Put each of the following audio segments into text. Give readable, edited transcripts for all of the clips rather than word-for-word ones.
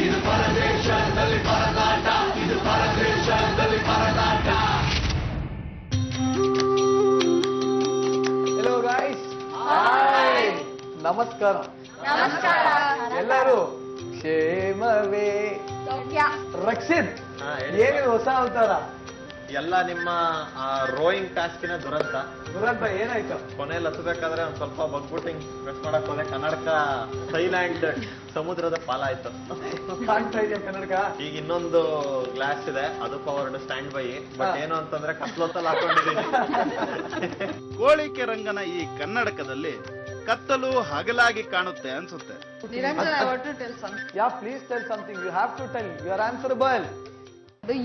ಇದು ಪರದೇಶದಲ್ಲಿ ಪರದಾಟ, ಇದು ಪರದೇಶದಲ್ಲಿ ಪರದಾಟ. ಹೆಲೋ ಗಾಯ್ಸ್, ಹಾಯ್, ನಮಸ್ಕಾರ. ನಮಸ್ಕಾರ. ಎಲ್ಲರೂ ಕ್ಷೇಮವೇ? ರಕ್ಷಿತ್, ಏನಿದೆ ಹೊಸ ಅವತಾರ? ಎಲ್ಲ ನಿಮ್ಮ ರೋಯಿಂಗ್ ಟಾಸ್ಕಿನ ದುರಂತ. ಏನಾಯ್ತು? ಕೊನೆಯಲ್ಲಿ ಹತ್ತಬೇಕಾದ್ರೆ ಒಂದ್ ಸ್ವಲ್ಪ ಬಗ್ಬಿಟ್ಟಿಂಗ್ ಪ್ರೆಸ್ ಮಾಡಕ್ ಹೋದೆ, ಕನ್ನಡಕ ಥೈಲ್ಯಾಂಡ್ ಸಮುದ್ರದ ಪಾಲಾಯ್ತು. ಕಾಣ್ತಾ ಇದೆಯಾ ಕನ್ನಡಕ? ಈಗ ಇನ್ನೊಂದು ಗ್ಲಾಸ್ ಇದೆ, ಅದು ಪವರ್ಡ್ ಸ್ಟ್ಯಾಂಡ್ ಬೈ. ಬಟ್ ಏನು ಅಂತಂದ್ರೆ ಕತ್ಲೊತ್ತಲ್ಲಿ ಹಾಕೊಂಡಿದ್ದೀನಿ. ಕೋಳಿಕೆ ರಂಗನ ಈ ಕನ್ನಡಕದಲ್ಲಿ ಕತ್ತಲು ಹಗಲಾಗಿ ಕಾಣುತ್ತೆ ಅನ್ಸುತ್ತೆ. Please tell something. You have to tell. You are answerable.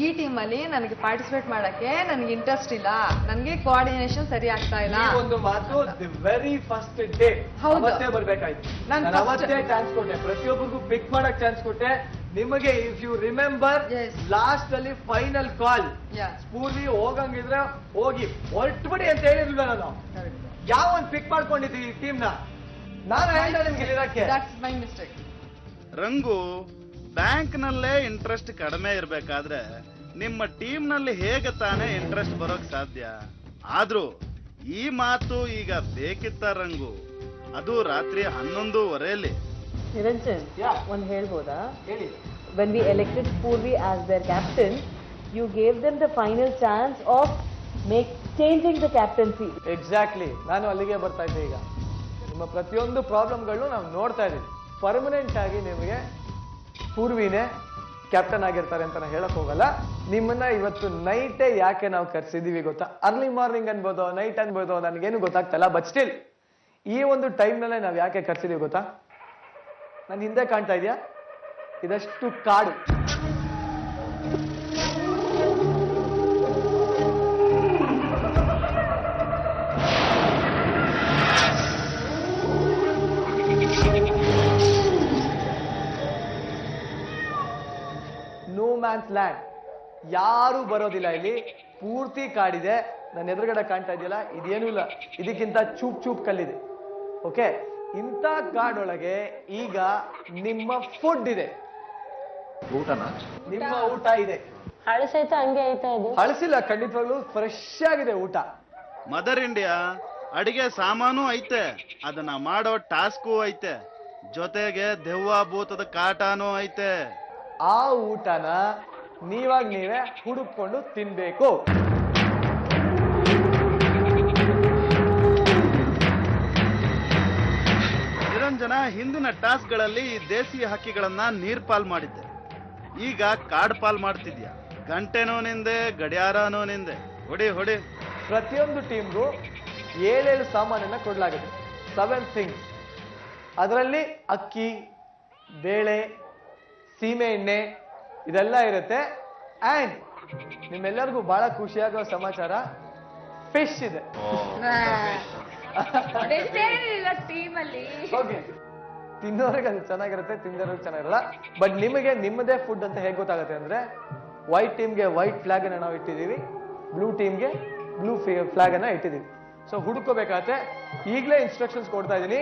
ಈ ಟೀಮ್ ಅಲ್ಲಿ ನನಗೆ ಪಾರ್ಟಿಸಿಪೇಟ್ ಮಾಡಕ್ಕೆ ನನಗೆ ಇಂಟ್ರೆಸ್ಟ್ ಇಲ್ಲ, ನನಗೆ ಕೋಆರ್ಡಿನೇಷನ್ ಸರಿ ಆಗ್ತಾ ಇಲ್ಲ. ಒಂದು ಮಾತು, ದಿ ವೆರಿ ಫಸ್ಟ್ ಡೇ ಅವತ್ತೇ ಬರ್ಬೇಕಾಯ್ತು. ನಾನು ಅವತ್ತೇ ಚಾನ್ಸ್ ಕೊಟ್ಟೆ, ಪ್ರತಿಯೊಬ್ಬರಿಗೂ ಪಿಕ್ ಮಾಡಕ್ ಚಾನ್ಸ್ ಕೊಟ್ಟೆ. ನಿಮಗೆ ಇಫ್ ಯು ರಿಮೆಂಬರ್, ಲಾಸ್ಟ್ ಅಲ್ಲಿ ಫೈನಲ್ ಕಾಲ್, ಸ್ಪೂರ್ವಿ ಹೋಗಂಗಿದ್ರೆ ಹೋಗಿ ಹೊರಟ್ಬಿಡಿ ಅಂತ ಹೇಳಿರ್ಲಿಲ್ಲ ನಾನು. ಯಾವ ಒಂದು ಪಿಕ್ ಮಾಡ್ಕೊಂಡಿದ್ದೀವಿ ಈ ಟೀಮ್ ನ? ನಾನು ಹೇಳಿದೆ ನಿಮ್ಗೆ ಇರಕ್ಕೆ. That's my mistake. Rangu, bank ನಲ್ಲೇ ಇಂಟ್ರೆಸ್ಟ್ ಕಡಿಮೆ ಇರ್ಬೇಕಾದ್ರೆ ನಿಮ್ಮ ಟೀಮ್ ನಲ್ಲಿ ಹೇಗೆ ತಾನೇ ಇಂಟ್ರೆಸ್ಟ್ ಬರೋಕ್ ಸಾಧ್ಯ? ಆದ್ರೂ ಈ ಮಾತು ಈಗ ಬೇಕಿತ್ತ ರಂಗು, ಅದು ರಾತ್ರಿ 11:15. ನಿರಂಜನ್, ಒಂದು ಹೇಳ್ಬೋದಾ? ಹೇಳಿ. When we elected Purvi as their captain, you gave them the final chance of changing the captaincy. Exactly, ನಾನು ಅಲ್ಲಿಗೆ ಬರ್ತಾ ಇದ್ದೆ. ಈಗ ನಿಮ್ಮ ಪ್ರತಿಯೊಂದು ಪ್ರಾಬ್ಲಮ್ಗಳು ನಾವು ನೋಡ್ತಾ ಇದ್ದೀವಿ. ಪರ್ಮನೆಂಟ್ ಆಗಿ ನಿಮಗೆ ಪೂರ್ವಿನೇ ಕ್ಯಾಪ್ಟನ್ ಆಗಿರ್ತಾರೆ ಅಂತ ನಾನು ಹೇಳಕ್ ಹೋಗಲ್ಲ. ನಿಮ್ಮನ್ನ ಇವತ್ತು ನೈಟೇ ಯಾಕೆ ನಾವು ಕರ್ಸಿದೀವಿ ಗೊತ್ತಾ? ಅರ್ಲಿ ಮಾರ್ನಿಂಗ್ ಅನ್ಬೋದು, ನೈಟ್ ಅನ್ಬೋದು, ನನಗೇನು ಗೊತ್ತಾಗ್ತಲ್ಲ. ಬಟ್ ಸ್ಟಿಲ್ ಈ ಒಂದು ಟೈಮ್ ನಲ್ಲೇ ನಾವು ಯಾಕೆ ಕರ್ಸಿದೀವಿ ಗೊತ್ತಾ? ನನ್ನ ಹಿಂದೆ ಕಾಣ್ತಾ ಇದೆಯಾ? ಇದಷ್ಟು ಕಾಡು. No man's land. ಯಾರು ಬರೋದಿಲ್ಲ ಇಲ್ಲಿ. ಪೂರ್ತಿ ಕಾಡಿದೆ. ನನ್ನ ಎದುರುಗಡೆ ಕಾಣ್ತಾ ಇದೆಯಲ್ಲ, ಇದೇನೂ ಇಲ್ಲ, ಇದಕ್ಕಿಂತ ಚೂಪ್ ಚೂಪ್ ಕಲ್ಲಿದೆ. ಓಕೆ, ಇಂಥ ಕಾಡೊಳಗೆ ಈಗ ನಿಮ್ಮ ಫುಡ್ ಇದೆ. ಊಟನ? ನಿಮ್ಮ ಊಟ ಇದೆ. ಹಳಸೈತೆ ಹಂಗೆ ಐತಾ ಇದು? ಹಳಸಿಲ್ಲ, ಖಂಡಿತವಾಗ್ಲೂ ಫ್ರೆಶ್ ಆಗಿದೆ ಊಟ. ಮದರ್ ಇಂಡಿಯಾ ಅಡಿಗೆ ಸಾಮಾನು ಐತೆ, ಅದನ್ನ ಮಾಡೋ ಟಾಸ್ಕು ಐತೆ, ಜೊತೆಗೆ ದೆವ್ವ ಭೂತದ ಕಾಟನೂ ಐತೆ. ಆ ಊಟನ ನೀವಾಗ ನೀವೇ ಹುಡುಕೊಂಡು ತಿನ್ಬೇಕು. ನಿರಂಜನ, ಹಿಂದಿನ ಟಾಸ್ಕ್ಗಳಲ್ಲಿ ದೇಸಿ ಹಕ್ಕಿಗಳನ್ನ ನೀರ್ಪಾಲ್ ಮಾಡಿದ್ದೆ, ಈಗ ಕಾಡ್ ಪಾಲ್ ಮಾಡ್ತಿದ್ಯಾ. ಗಂಟೆನೂ ನಿಂದೆ, ಗಡಿಯಾರನೂ ನಿಂದೆ. ಹೊಡಿ ಹೊಡಿ. ಪ್ರತಿಯೊಂದು ಟೀಮ್ಗೂ 7 ಸಾಮಾನನ್ನ ಕೊಡಲಾಗಿದೆ. 7 ಥಿಂಗ್ಸ್. ಅದರಲ್ಲಿ ಅಕ್ಕಿ, ಬೇಳೆ, ಸೀಮೆ ಎಣ್ಣೆ ಇದೆಲ್ಲ ಇರುತ್ತೆ. ಅಂಡ್ ನಿಮ್ಮೆಲ್ಲರಿಗೂ ಬಹಳ ಖುಷಿಯಾಗೋ ಸಮಾಚಾರ, ಫಿಶ್ ಇದೆ. ಟೀಮ್ ಅಲ್ಲಿ ಓಕೆ, ತಿನ್ನೋರಿಗೆ ಅದು ಚೆನ್ನಾಗಿರುತ್ತೆ, ತಿಂದೋರಿಗೆ ಚೆನ್ನಾಗಿರಲ್ಲ. ಬಟ್ ನಿಮಗೆ ನಿಮ್ಮದೇ ಫುಡ್ ಅಂತ ಹೇಗೆ ಗೊತ್ತಾಗುತ್ತೆ ಅಂದ್ರೆ, ವೈಟ್ ಟೀಮ್ಗೆ ವೈಟ್ ಫ್ಲಾಗ್ ಅನ್ನ ನಾವು ಇಟ್ಟಿದ್ದೀವಿ, ಬ್ಲೂ ಟೀಮ್ಗೆ ಬ್ಲೂ ಫ್ಲಾಗ್ ಅನ್ನ ಇಟ್ಟಿದ್ದೀವಿ. ಸೊ ಹುಡುಕೋಬೇಕಾದ್ರೆ ಈಗಲೇ ಇನ್ಸ್ಟ್ರಕ್ಷನ್ಸ್ ಕೊಡ್ತಾ ಇದ್ದೀನಿ.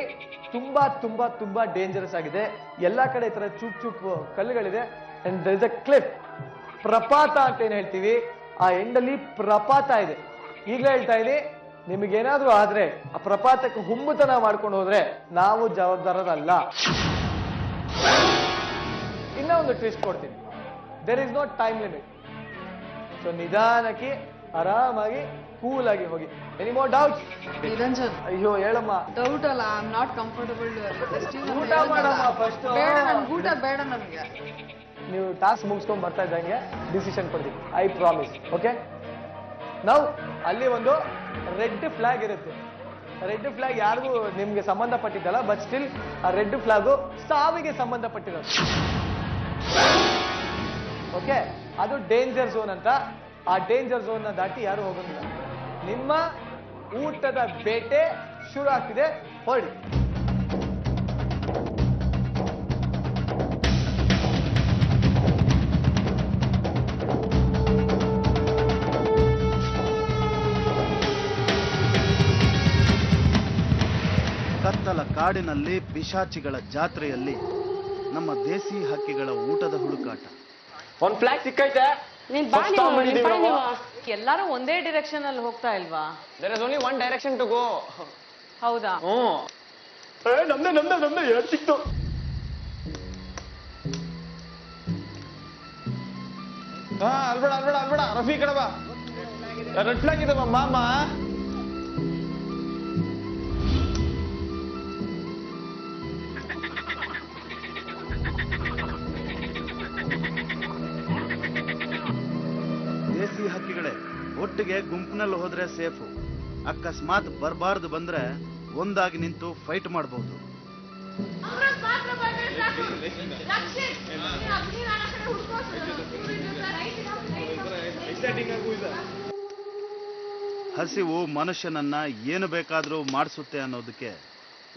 ತುಂಬಾ ತುಂಬಾ ತುಂಬಾ ಡೇಂಜರಸ್ ಆಗಿದೆ. ಎಲ್ಲಾ ಕಡೆ ಈ ತರ ಚೂಪ್ ಚೂಪ್ ಕಲ್ಲುಗಳಿದೆ. And there is a cliff, ಪ್ರಪಾತ ಅಂತ ಏನ್ ಹೇಳ್ತೀವಿ, ಆ ಎಂಡಲ್ಲಿ ಪ್ರಪಾತ ಇದೆ. ಈಗಲೇ ಹೇಳ್ತಾ ಇದೀನಿ, ನಿಮಗೇನಾದ್ರೂ ಆದ್ರೆ ಆ ಪ್ರಪಾತಕ್ಕೆ ಹುಮ್ಮುತನ ಮಾಡ್ಕೊಂಡು ಹೋದ್ರೆ ನಾವು ಜವಾಬ್ದಾರರಲ್ಲ. ಇನ್ನ ಒಂದು ಟ್ವಿಸ್ಟ್ ಕೊಡ್ತೀನಿ. There is no time limit. So ನಿಧಾನಕ್ಕೆ ಆರಾಮಾಗಿ ಕೂಲ್ ಆಗಿ ಹೋಗಿ. Any more doubts? ನಿರಂಜನ್, ಅಯ್ಯೋ ಹೇಳಮ್ಮ. ಡೌಟ್ ಅಲ್ಲ, ಐ ಆಮ್ ನಾಟ್ ಕಂಫರ್ಟಬಲ್. ಊಟ ಮಾಡಮ್ಮ ಫಸ್ಟ್. ಬೇಡ, ನನ್ಗೆ ಊಟ ಬೇಡ. ನನ್ಗೆ ನೀವು ಟಾಸ್ಕ್ ಮುಗಿಸ್ಕೊಂಡ್ ಬರ್ತಾ ಇದ್ದಂಗೆ ಡಿಸಿಷನ್ ಕೊಡ್ತೀವಿ, ಐ ಪ್ರಾಮಿಸ್. ಓಕೆ, ನಾವು ಅಲ್ಲಿ ಒಂದು ರೆಡ್ ಫ್ಲಾಗ್ ಇರುತ್ತೆ. ರೆಡ್ ಫ್ಲಾಗ್ ಯಾರಿಗೂ ನಿಮ್ಗೆ ಸಂಬಂಧಪಟ್ಟಿದ್ದಲ್ಲ, ಬಟ್ ಸ್ಟಿಲ್ ಆ ರೆಡ್ ಫ್ಲಾಗು ಸಾವಿಗೆ ಸಂಬಂಧಪಟ್ಟಿರೋದು. ಓಕೆ, ಅದು ಡೇಂಜರ್ ಝೋನ್ ಅಂತ. ಆ ಡೇಂಜರ್ ಝೋನ್ ನ ದಾಟಿ ಯಾರು ಹೋಗೋದಿಲ್ಲ. ನಿಮ್ಮ ಊಟದ ಬೇಟೆ ಶುರು ಆಗ್ತಿದೆ, ಹೊರಡಿ. ಕತ್ತಲ ಕಾಡಿನಲ್ಲಿ ಪಿಶಾಚಿಗಳ ಜಾತ್ರೆಯಲ್ಲಿ ನಮ್ಮ ದೇಸಿ ಹಕ್ಕಿಗಳ ಊಟದ ಹುಡುಕಾಟ. ಒಂದ್ ಫ್ಲಾಗ್ ಸಿಕ್ಕೈತೆ. ಎಲ್ಲರೂ ಒಂದೇ ಡೈರೆಕ್ಷನ್ ಅಲ್ಲಿ ಹೋಗ್ತಾ ಇಲ್ವಾ? There is only one direction to go. ಹೌದಾ? ನಮ್ದೆ ಎರಡು ಸಿಕ್ತು. ಅಲ್ಬೇಡ ರಫಿ ಕಡೆ ಬಾ. ರೆಡ್ ಫ್ಲಾಗ್ ಇದೆ ಮಾಮ. ದೇಸಿ ಹಕ್ಕಿಗಳೇ, ಒಟ್ಟಿಗೆ ಗುಂಪಿನಲ್ಲಿ ಹೋದ್ರೆ ಸೇಫು. ಅಕಸ್ಮಾತ್ ಬರಬಾರ್ದು ಬಂದ್ರೆ ಒಂದಾಗಿ ನಿಂತು ಫೈಟ್ ಮಾಡಬಹುದು. ಹಸಿವು ಮನುಷ್ಯನನ್ನ ಏನು ಬೇಕಾದ್ರೂ ಮಾಡಿಸುತ್ತೆ ಅನ್ನೋದಕ್ಕೆ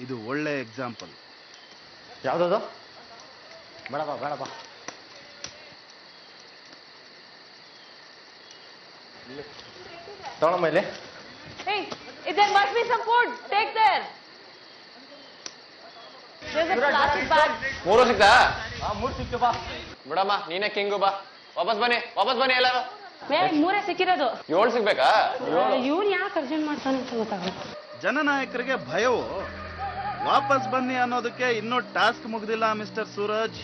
ಇದು ಒಳ್ಳೆ ಎಕ್ಸಾಂಪಲ್. ಯಾವ್ದದು? ಬೇಡಪ್ಪ. ತಗೊಳಮ್ಮ ಇಲ್ಲಿ. Hey, there must be some food. Take there. There's a plastic bag. ಮೂರು ಸಿಕ್ತಾ? ಮೂರು ಸಿಕ್ತು ಬಾ. ಬಿಡಮ್ಮ, ನೀನೇ ಕಿಂಗು ಬಾ. ವಾಪಸ್ ಬನ್ನಿ ಎಲ್ಲರೂ. ಮೂರೇ ಸಿಕ್ಕಿರೋದು. 7 ಸಿಗ್ಬೇಕಾ? ಇವ್ನು ಯಾಕೆ ಅರ್ಜೆಂಟ್ ಮಾಡ್ತಾನೆ ಅಂತ ಗೊತ್ತಾಗಲ್ಲ. ಜನನಾಯಕರಿಗೆ ಭಯವು. ವಾಪಸ್ ಬನ್ನಿ ಅನ್ನೋದಕ್ಕೆ ಇನ್ನೂ ಟಾಸ್ಕ್ ಮುಗ್ದಿಲ್ಲ ಮಿಸ್ಟರ್ ಸೂರಜ್.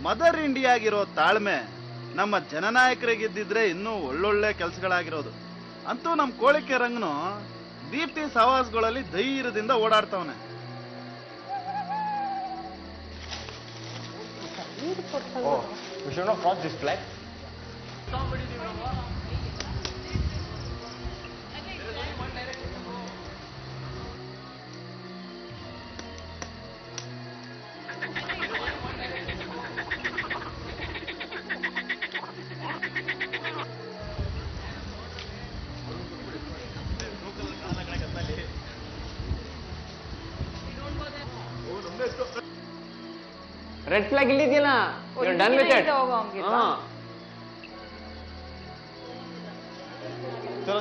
ಮದರ್ ಇಂಡಿಯಾಗಿರೋ ತಾಳ್ಮೆ ನಮ್ಮ ಜನನಾಯಕರಿಗಿದ್ದಿದ್ರೆ ಇನ್ನೂ ಒಳ್ಳೊಳ್ಳೆ ಕೆಲಸಗಳಾಗಿರೋದು. ಅಂತೂ ನಮ್ಮ ಕೋಳಿಕೆ ರಂಗನು ದೀಪ್ತಿ ಸವಾಸ್ಗಳಲ್ಲಿ ಧೈರ್ಯದಿಂದ ಓಡಾಡ್ತವನೆ. We should not cross this flag. Red flag ಇಲ್ಲಿದೆಯಲ್ಲ, ಡನ್ ವಿತ್ ಇಟ್.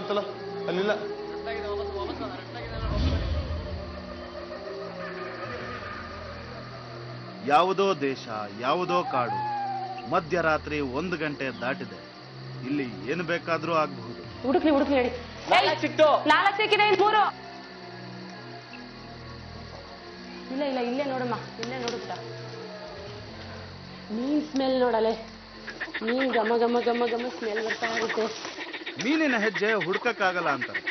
ಚಲೋ ಅಲ್ಲಿಲ್ಲ. ಯಾವುದೋ ದೇಶ, ಯಾವುದೋ ಕಾಡು, ಮಧ್ಯರಾತ್ರಿ 1 ಗಂಟೆ ದಾಟಿದೆ. ಇಲ್ಲಿ ಏನು ಬೇಕಾದ್ರೂ ಆಗಬಹುದು. ಹುಡುಕ್ಲಿ ಹೇಳಿ. 4 ಸಿಕ್ಕಿದೆ, 3. ಇಲ್ಲ ಇಲ್ಲೇ ನೋಡಮ್ಮ, ಇಲ್ಲೇ ನೋಡುತ್ತ. ಮೀನ್ ಸ್ಮೆಲ್ ನೋಡಲೆ. ಮೀನ್ ಘಮ ಸ್ಮೆಲ್ ಬರ್ತಾ ಇರುತ್ತೆ. ಮೀನಿನ ಹೆಜ್ಜೆ ಹುಡ್ಕಕ್ಕಾಗಲ್ಲ ಅಂತಾರೆ.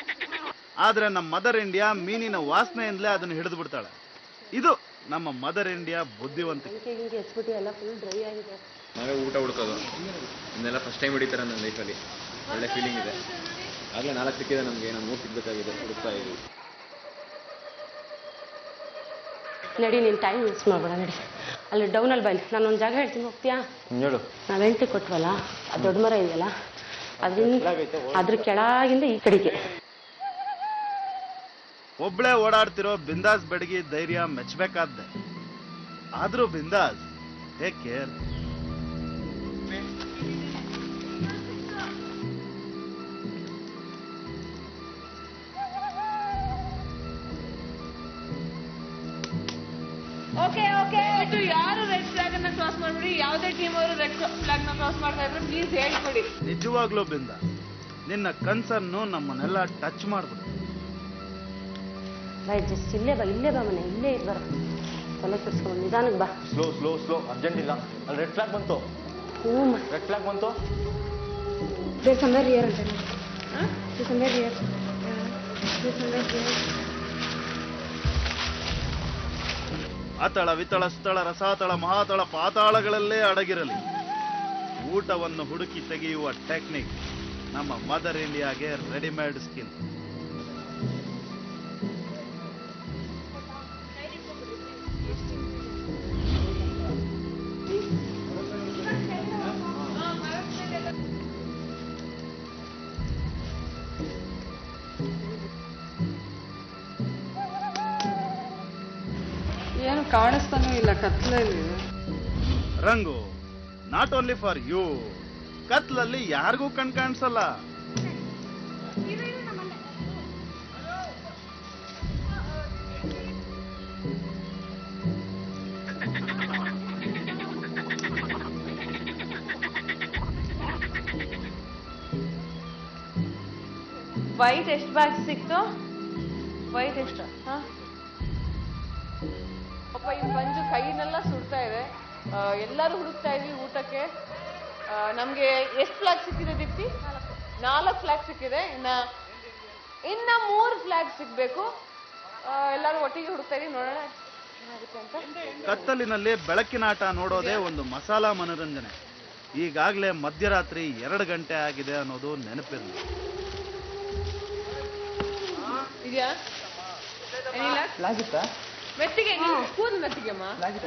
ಆದ್ರೆ ನಮ್ಮ ಮದರ್ ಇಂಡಿಯಾ ಮೀನಿನ ವಾಸನೆಯಿಂದಲೇ ಅದನ್ನು ಹಿಡಿದು ಬಿಡ್ತಾಳೆ. ಇದು ನಮ್ಮ ಮದರ್ ಇಂಡಿಯಾ ಬುದ್ಧಿವಂತಿಕೆ. ಎಸ್ಬಿಟ್ಟು ಎಲ್ಲ ಫುಲ್ ಡ್ರೈ ಆಗಿದೆ. ನಾವೇ ಊಟ ಹುಡ್ಕೋದು. ಇದನ್ನೆಲ್ಲ ಫಸ್ಟ್ ಟೈಮ್ ಹಿಡಿತಾರೆ ನನ್ನ ಲೈಫಲ್ಲಿ. ಒಳ್ಳೆ ಫೀಲಿಂಗ್ ಇದೆ. ಆಗಲೇ 4 ಸಿಕ್ಕಿದೆ ನಮಗೆ. ನಾನು 3 ಸಿಗ್ಬೇಕಾಗಿದೆ. ಹುಡುಕ್ತಾ ಇದ್ದೀವಿ. ನಡಿ, ನೀನು ಟೈಮ್ ವೇಸ್ಟ್ ಮಾಡಬೇಡ. ನಡಿ, ಅಲ್ಲಿ ಡೌನಲ್ಲಿ ಬನ್ನಿ. ನಾನು ಒಂದು ಜಾಗ ಹೇಳ್ತೀನಿ, ಹೋಗ್ತೀಯಾ? ಹೇಳು. ನಾವು ಎಂಟ್ರಿ ಕೊಟ್ವಲ್ಲ, ಆ ದೊಡ್ಡ ಮರ ಇದೆಯಲ್ಲ, ಅದ್ರ ಕೆಳಗಿಂದ ಈ ಕಡೆಗೆ. ಒಬ್ಳೆ ಓಡಾಡ್ತಿರೋ ಬಿಂದಾಸ್ ಬೆಡಗಿ ಧೈರ್ಯ ಮೆಚ್ಚಬೇಕಾದ್ದೆ. ಆದ್ರೂ ಬಿಂದಾಸ್, ಟೇಕ್ ಕೇರ್. ಓಕೆ ಯಾರು ರೆಡ್ ಫ್ಲಾಗ್ ಅನ್ನ ಕ್ರಾಸ್ ಮಾಡ್ಬಿಡಿ. ಯಾವುದೇ ಟೀಮ್ ಅವರು ರೆಡ್ ಫ್ಲಾಗ್ ನ ಕ್ರಾಸ್ ಮಾಡ್ತಾ ಇದ್ರೆ ಪ್ಲೀಸ್ ಹೇಳ್ಕೊಡಿ. ನಿಜವಾಗ್ಲೂ ಬಿಂದಾಸ್, ನಿನ್ನ ಕನ್ಸರ್ನು ನಮ್ಮನ್ನೆಲ್ಲ ಟಚ್ ಮಾಡ್ಬಿಡು. ಜಸ್ಟ್ ಇಲ್ಲೇ ಬಾ ಮನೆ, ಇಲ್ಲೇ ಇರ್ಬಾರ. ತಲೆ ಕೆಡ್ಸ್ಕೊಂಡು ನಿಧಾನಕ್ಕೆ ಬಾ. ಸ್ಲೋ ಅರ್ಜೆಂಟ್ ಇಲ್ಲ. ಅಲ್ಲಿ ರೆಡ್ ಫ್ಲಾಗ್ ಬಂತು. ರೆಡ್ ಫ್ಲಾಗ್ ಬಂತು. ಅತಳ ವಿತಳ ಸ್ಥಳ ರಸಾತಳ ಮಹಾತಳ ಪಾತಾಳಗಳಲ್ಲೇ ಅಡಗಿರಲಿ. ಊಟವನ್ನು ಹುಡುಕಿ ತೆಗೆಯುವ ಟೆಕ್ನಿಕ್ ನಮ್ಮ ಮದರ್ ಇಂಡಿಯಾಗೆ ರೆಡಿಮೇಡ್ ಸ್ಕಿಲ್. ಏನು ಕಾಣಿಸ್ತಾನೂ ಇಲ್ಲ ಕತ್ಲಲ್ಲಿ. ರಂಗು, ನಾಟ್ ಓನ್ಲಿ ಫಾರ್ ಯು, ಕತ್ಲಲ್ಲಿ ಯಾರಿಗೂ ಕಾಣಿಸಲ್ಲ. ವೈಟ್ ಎಷ್ಟು ಬ್ಯಾಗ್ ಸಿಕ್ತು? ವೈಟ್ ಎಷ್ಟು? ಹಾ ಪಾಪ ಈ ಮಂಜು ಕೈನೆಲ್ಲ ಸುಡ್ತಾ ಇದೆ. ಎಲ್ಲರೂ ಹುಡುಕ್ತಾ ಇದ್ವಿ ಊಟಕ್ಕೆ. ನಮ್ಗೆ ಎಷ್ಟು ಫ್ಲಾಗ್ ಸಿಕ್ಕಿದೆ ದೀಪ್ತಿ? 4 ಫ್ಲಾಗ್ ಸಿಕ್ಕಿದೆ. ಇನ್ನ 3 ಫ್ಲಾಗ್ ಸಿಗ್ಬೇಕು. ಎಲ್ಲರೂ ಒಟ್ಟಿಗೆ ಹುಡುಕ್ತಾ ಇದೀವಿ, ನೋಡೋಣ ಏನಾಗುತ್ತೆ ಅಂತ. ಕತ್ತಲಿನಲ್ಲಿ ಬೆಳಕಿನಾಟ ನೋಡೋದೇ ಒಂದು ಮಸಾಲಾ ಮನೋರಂಜನೆ. ಈಗಾಗಲೇ ಮಧ್ಯರಾತ್ರಿ 2 ಗಂಟೆ ಆಗಿದೆ ಅನ್ನೋದು ನೆನಪಿರಲಿ. ಇದೆಯಾ? ಏನಿಲ್ಲ, ಫ್ಲಾಗ್ ಇತ್ತಾ? ಮೆತ್ತಿಗೆ ಕೂದಲು ಮೆತ್ತಿಗೆ ಅಮ್ಮ. ಫ್ಲಾಗ್ ಇತ್ತ?